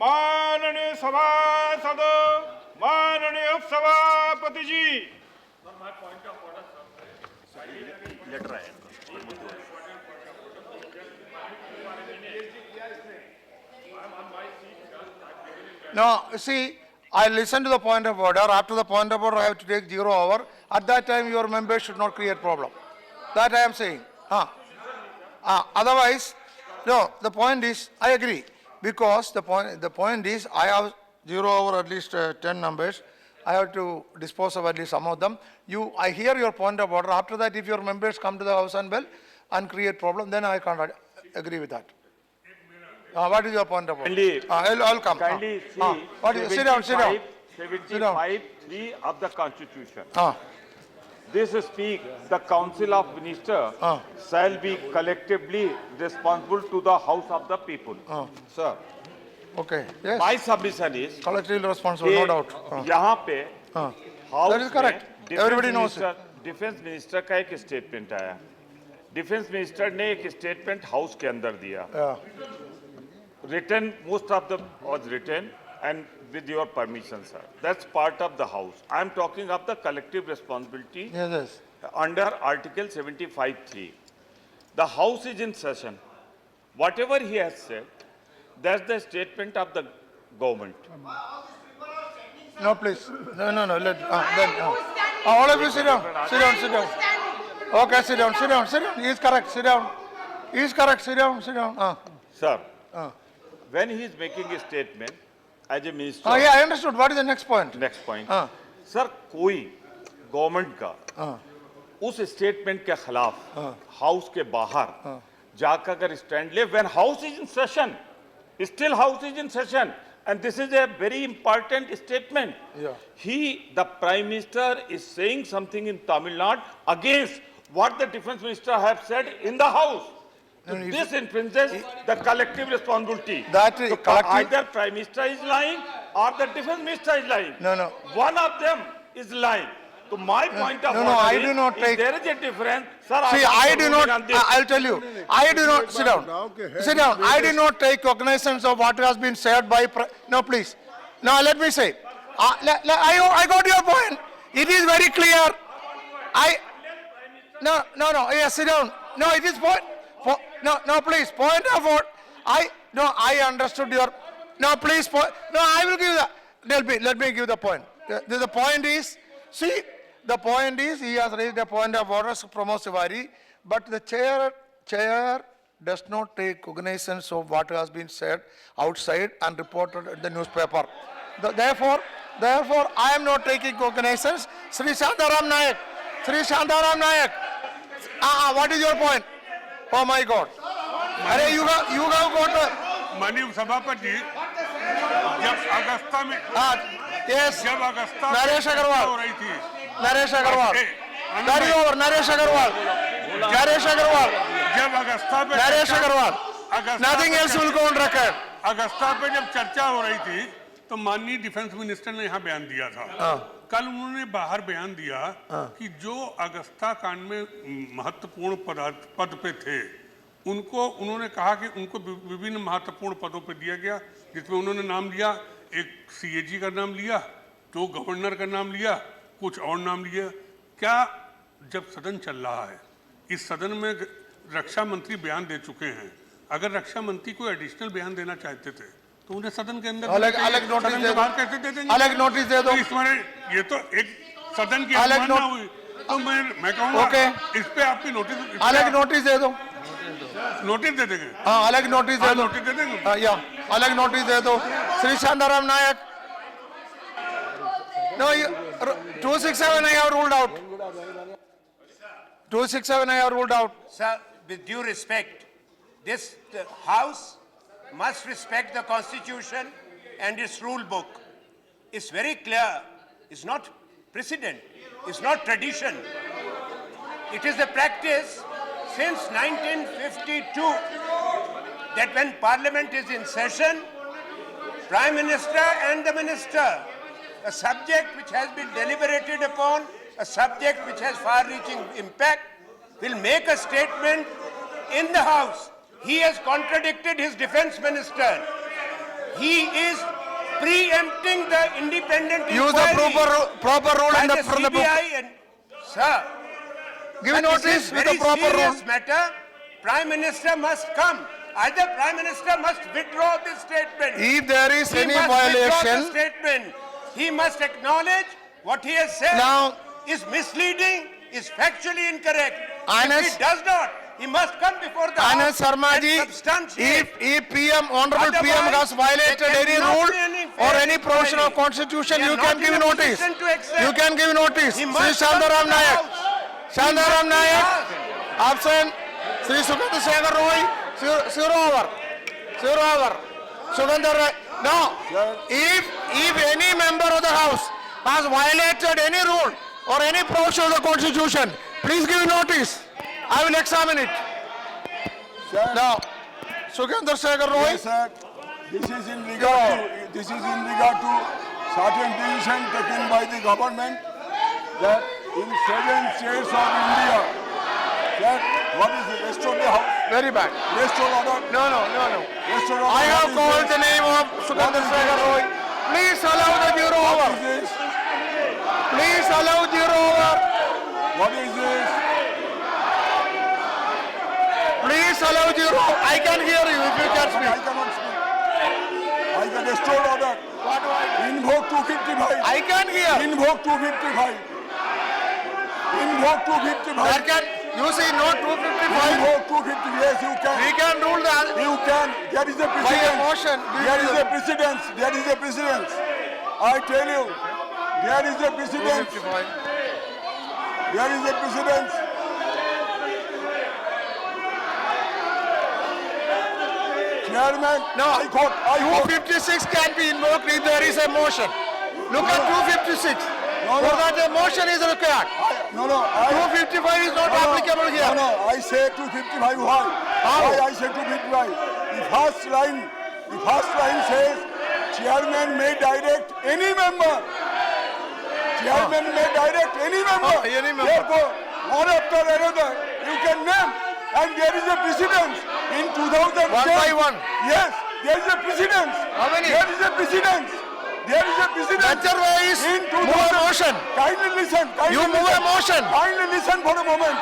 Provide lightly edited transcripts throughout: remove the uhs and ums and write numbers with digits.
माननीय सभासद, माननीय उपसभापति जी। लेटर आया। No, see, I listen to the point of order. After the point of order, I have to take 0 hour. At that time, your members should not create problem. That I am saying. Otherwise, no, the point is, I agree. Because the point is, I have 0 hour at least 10 numbers. I have to dispose of at least some of them. I hear your point of order. After that, if your members come to the House and Well and create problem, then I can't agree with that. What is your point of order? Kindly, I'll come. kindly see What is, sit down, sit down. 75(3) of the Constitution. Ah, This speaks, the Council of Ministers shall be collectively responsible to the House of the people. Sir, okay, yes. my submission is Collectively responsible, no doubt. यहाँ पे House That is correct. में Everybody knows it. Defence minister का एक statement आया। Defence minister ने एक statement house के अंदर दिया। Yeah. Written, most of them was written, and with your permission, sir. That's part of the House. I am talking of the collective responsibility Yes, yes. under Article 75(3). The House is in session. Whatever he has said, that's the statement of the government. No, please. No. All of you sit down. Sit down, sit down. Okay, sit down, sit down, sit down. He is correct, sit down. He is correct, sit down, sit down. Sir, when he is making a statement as a minister, Yeah, I understood. What is the next point? next point, sir, कोई government का उस statement के खिलाफ house के बाहर जाकर अगर stand ले, when house is in session, still house is in session, and this is a very important statement. Yeah. The prime minister is saying something in Tamil Nadu against what the defense minister have said in the house. So No, this infringes the collective responsibility. That is So collective- either prime minister is lying or the defense minister is lying. No. One of them is lying. So my point of no, order I is, do not if take- there is a difference, sir, See, want I to do ruling not, on this. I'll tell you, I do not, sit down. Sit down. I do not take cognizance of what has been said by, no, please. No, let me say. I got your point. It is very clear. No, yes, sit down. No, it is point, no, please, point of order. I understood your, no, please, I will give let me give the point. The point is, see, the point is, he has raised a point of order, Pramod Tiwari, but the chair does not take cognizance of what has been said outside and reported in the newspaper. Therefore, I am not taking cognizance. Sri Shantaram Nayak, what is your point? Oh my God. You have got a... माननीय सभापति जब Agusta में yes. जब Agusta Naresh Agarwal हो रही थी Naresh Agarwal. Carry over, Naresh Agarwal. जब Agusta पे Naresh Agarwal. Nothing else will go on record. Agusta पे जब चर्चा हो रही थी तो माननीय डिफेंस मिनिस्टर ने यहाँ बयान दिया था। कल उन्होंने बाहर बयान दिया कि जो अगस्ता कांड में महत्वपूर्ण पद पे थे उन्होंने कहा कि उनको विभिन्न महत्वपूर्ण पदों पे दिया गया, जिसमें उन्होंने नाम लिया, एक सीएजी का नाम लिया, 2 गवर्नर का नाम लिया, कुछ और नाम लिया। क्या जब सदन चल रहा है, इस सदन में रक्षा मंत्री बयान दे चुके हैं, अगर रक्षा मंत्री कोई एडिशनल बयान देना चाहते थे तो उन्हें सदन के अंदर अलग नोटिस दे दो, कैसे दे देंगे? अलग नोटिस दे दो। ये तो एक सदन की अलग अवमानना हुई, तो मैं कहूँगा इस पे आपकी नोटिस अलग नोटिस दे दो। नोटिस दे देंगे। अलग नोटिस दे दो। नोटिस दे देंगे। अलग नोटिस दे दो। श्री शांताराम नायक। No, 267 I have ruled out. 267 I have ruled out. Sir, with due respect, this House must respect the Constitution and its rule book. It's very clear. It's not precedent. It's not tradition. It is the practice since 1952 that when Parliament is in session, Prime Minister and the Minister, a subject which has been deliberated upon, a subject which has far-reaching impact, will make a statement in the House. He has contradicted his defense minister. he is preempting the independent Use the inquiry proper rule by in the from the book. CBI and, sir, Give but notice this is with very the proper rule. serious matter. Prime Minister must come. Either Prime Minister must withdraw this statement. If there is He any must withdraw the violation, statement. He must acknowledge what he has said Now- is misleading, is factually incorrect. Anas- If he does not, he must come before the Anand House Sharma and ji, substantiate. if PM, Honorable PM Otherwise, has violated there any cannot rule be any or fair any provision of inquiry. constitution, We are you not can in give a notice. position to accept. You can give notice. He Sri must come to Shantaram the Nayak. House. Shantaram He must be Nayak. asked. Absent. Sri Sugandha Shekhar Roy. Zero over. Zero over. Sugandha Roy. No. If any member of the House has violated any rule or any provision of the constitution, please give notice. I will examine it. Now, Sugandha Shekhar Roy. Yes, sir. This is in regard to certain decision taken by the government that in 7 states of India, that what is it? Restore the house, Very bad. restore order, No. restore order. I have What is called this? the name of Sugandha Shekhar Roy. Please allow the zero What over. is this? Please allow zero over. What is this? Please allow zero. I can hear you if you can I speak. cannot speak. I can restore order. What do I? Invoke 255. I can hear. Invoke 255. Invoke 255. That can, you see, no 255. Invoke 250. Yes, you can. We can rule that You can. There is a by a precedent. motion. There is a precedence. There is a precedence. I tell you, there is a precedence. 255. There is a precedence. Chairman, No, I quote. 256 can be invoked if there is a motion. Look at 256. No, no. For that a motion is required. No, 255 is not applicable here. No, I say 255. Why? How? Why I say 255? The first line says, Chairman may direct any member. Chairman may direct any member. Any member. Therefore, one after another, you can name. And there is a precedence in 2010. One by one. Yes, there is a precedence. How many? There is a precedence. There is a precedence. Better way is In move a motion. Kindly listen. Kindly You move a listen. motion. Kindly listen for a moment.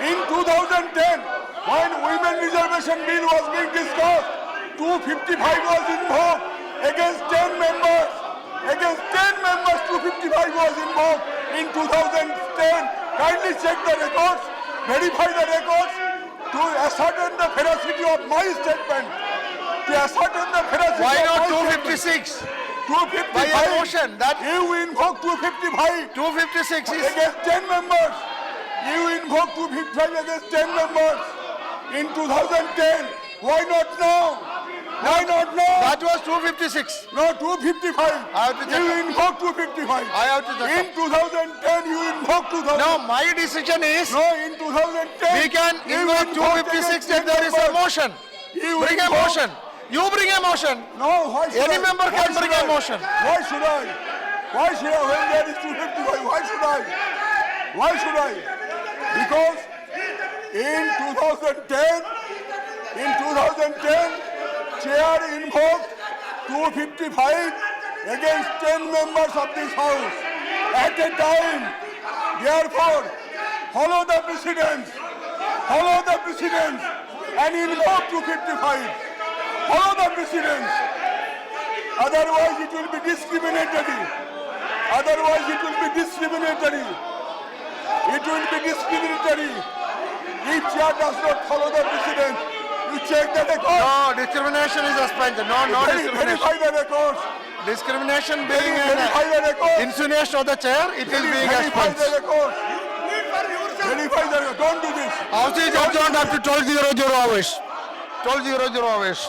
In 2010, when Women Reservation Bill was being discussed, 255 was invoked against 10 members. Against 10 members, 255 was invoked in 2010. Kindly check the records, verify the records to ascertain the veracity of my statement. To ascertain the veracity Why of not my statement. 256? 255. By a motion, that- You invoke 255. 256 is Against 10 members. You invoke 255 against 10 members in 2010. Why not now? Why not now? that was 256. No, 255. I have to check You up. invoke 255. I have to check In 2010, you invoke 2000. No, my decision is No, in 2010. we can you invoke 256 against if there is a 10 members. motion. You Bring a invoke- motion. You bring a motion. No, why should Any I? member Why can should bring a I? motion. Why should I? Why should I? When there is 255, why should I? Why should I? Because in 2010, chair invoked 255 against 10 members of this house at a time. Therefore, follow the precedents. Follow the precedents and invoke 255. Follow the precedents. Otherwise, it will be discriminatory. Otherwise, it will be discriminatory. It will be discriminatory. If chair does not follow the precedent, you check the record. No, discrimination is suspended. No discrimination. Verify the records. Discrimination being Verify an the records. insinuation of the chair, it is being Verify the expunged. records. Verify the records. Don't do this. House is adjourned up to 12:00 hours. 12:00 hours.